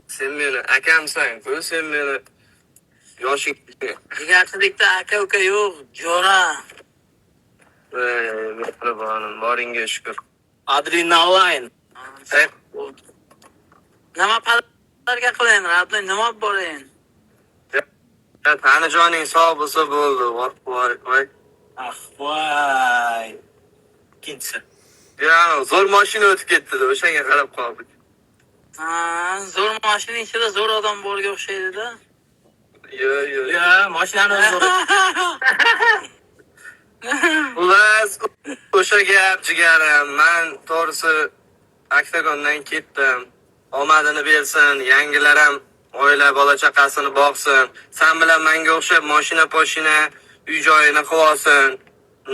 Sen meni akamsan-ku, sen meni yoshing. Jigarchilikda aka uka yo'q, jo'ra. Mehribonim, boringga shukr. Adrenalin. Eh, Nima palarga qilayin, Rabbi, nima bo'layin? Tani joning sog' bo'lsa bo'ldi. Voy. Voy. Ikkinchisi. Ya, zo'r mashina o'tib ketdi-da, o'shanga qarab qoldik. Zo'r mashina ichida zo'r odam borga o'xshaydi-da. Yo. Ya, mashinani zo'r. Xullas, o'sha gap jigarim. Men to'g'risi Oktagondan ketdim. Omadini bersin, yangilar ham oila bola chaqasini boqsin. Sen bilan menga o'xshab mashina, uy joyini qilib olsin,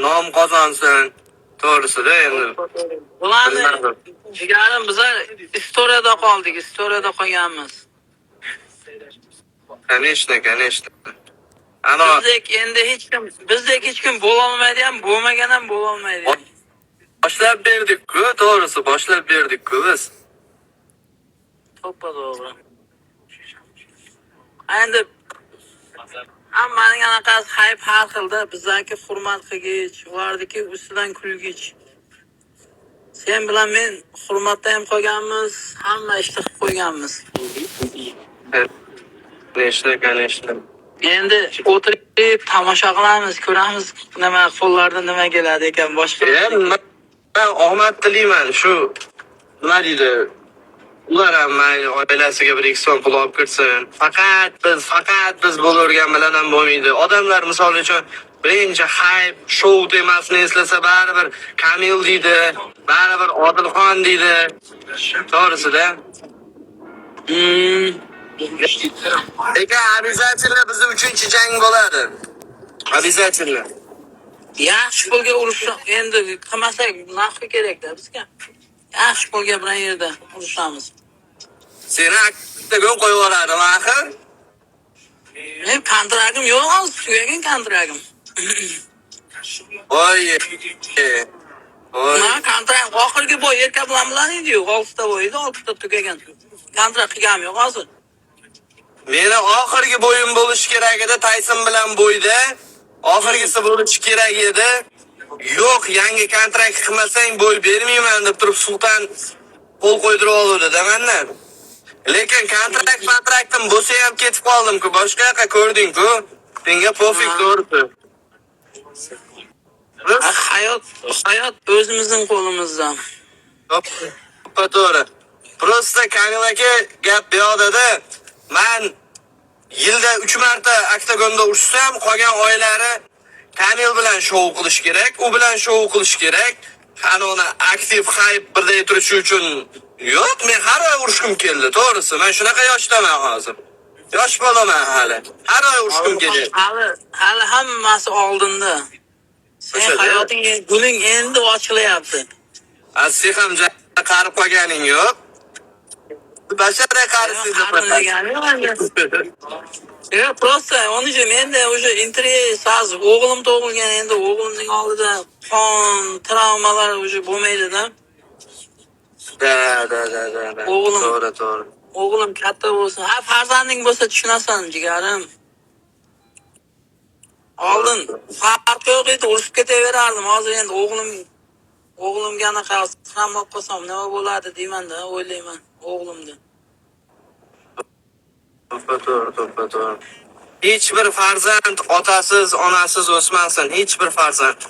nom qozonsin. To'g'risida endi. Bularni jigarim bizlar istoriyada qoldik, istoriyada qolganmiz. Конечно. Bizdek hech kim bo'la olmaydi ham, bo'lmagan ham bo'la olmaydi. Boshlab berdik-ku, to'g'risi boshlab berdik-ku biz. To'ppa to'g'ri. Endi hammaning anaqasi hayp har xilda, bizdagi hurmat qilgich, ulardiki ustidan kulgich. Sen bilan men hurmatda ham qolganmiz, hamma ishda qilib qo'yganmiz. Конечно. Endi o'tirib tomosha qilamiz, ko'ramiz nima qo'llarda nima keladi ekan boshqa. Men omad tilayman, shu nima deydi? Ular ham mayli oilasiga bir ikki so'm pul olib kirsin. Faqat biz bo'lavergan bilan ham bo'lmaydi. Odamlar misol uchun birinchi hype, show temasini eslasa baribir Kamil deydi, baribir Odilxon deydi. To'g'risida. Lekin обязательно bizim 3-chi jang bo'ladi. Обязательно. Yaxshi pulga urush endi qilmasak naqd kerak-da bizga. Yaxshi pulga bilan yerda urushamiz. Seni aktagon qo'yib yuboradi, axir. Men kontragim yo'q, hozir tugagan kontragim. Voy. Men kontrakt oxirgi boy erkak bilan edi-yu, 6 ta boy edi, 6 ta tugagan. Kontrakt qilganim yo'q hozir. Meni oxirgi bo'yim bo'lish kerak edi, Tayson bilan bo'yda. Oxirgisi bo'lish kerak edi. Yo'q, yangi kontrakt qilmasang bo'y bermayman deb turib Sultan qo'l qo'ydirib oldi-da mendan. Lekin kontraktim bo'lsa ham ketib qoldim-ku, boshqa yoqqa ko'rding-ku. Senga pofik to'g'risi. Hayot o'zimizning qo'limizda. To'ppa to'g'ri. Prosta Kamil aka gap bu yoqda. Men yilda 3 marta Oktagonda urushsam, qolgan oylari Kamil bilan shou qilish kerak, u bilan shou qilish kerak. Qanona aktiv hype birday turishi uchun yo'q, men har oy urushim keldi, to'g'risi. Men shunaqa yoshdaman hozir. Yosh bolaman hali. Har oy urushim keladi. Hali hammasi oldinda. Sen hayoting guling endi ochilyapti. Sen ham qarib qolganing yo'q. Bashara qarisiz deb. Prosta onun uchun menda o'sha interes hozir o'g'lim tug'ilgan, endi o'g'limning oldida qon, travmalar o'sha bo'lmaydi-da. Da. To'g'ri. O'g'lim katta bo'lsin. Farzanding bo'lsa tushunasan, jigarim. Oldin farq yo'q edi, urushib ketaverardim. Hozir endi o'g'limga anaqa travma olib qolsam nima bo'ladi deyman-da, o'ylayman o'g'limni. To'ppa to'g'ri. Hech bir farzand otasiz, onasiz o'smasin, hech bir farzand.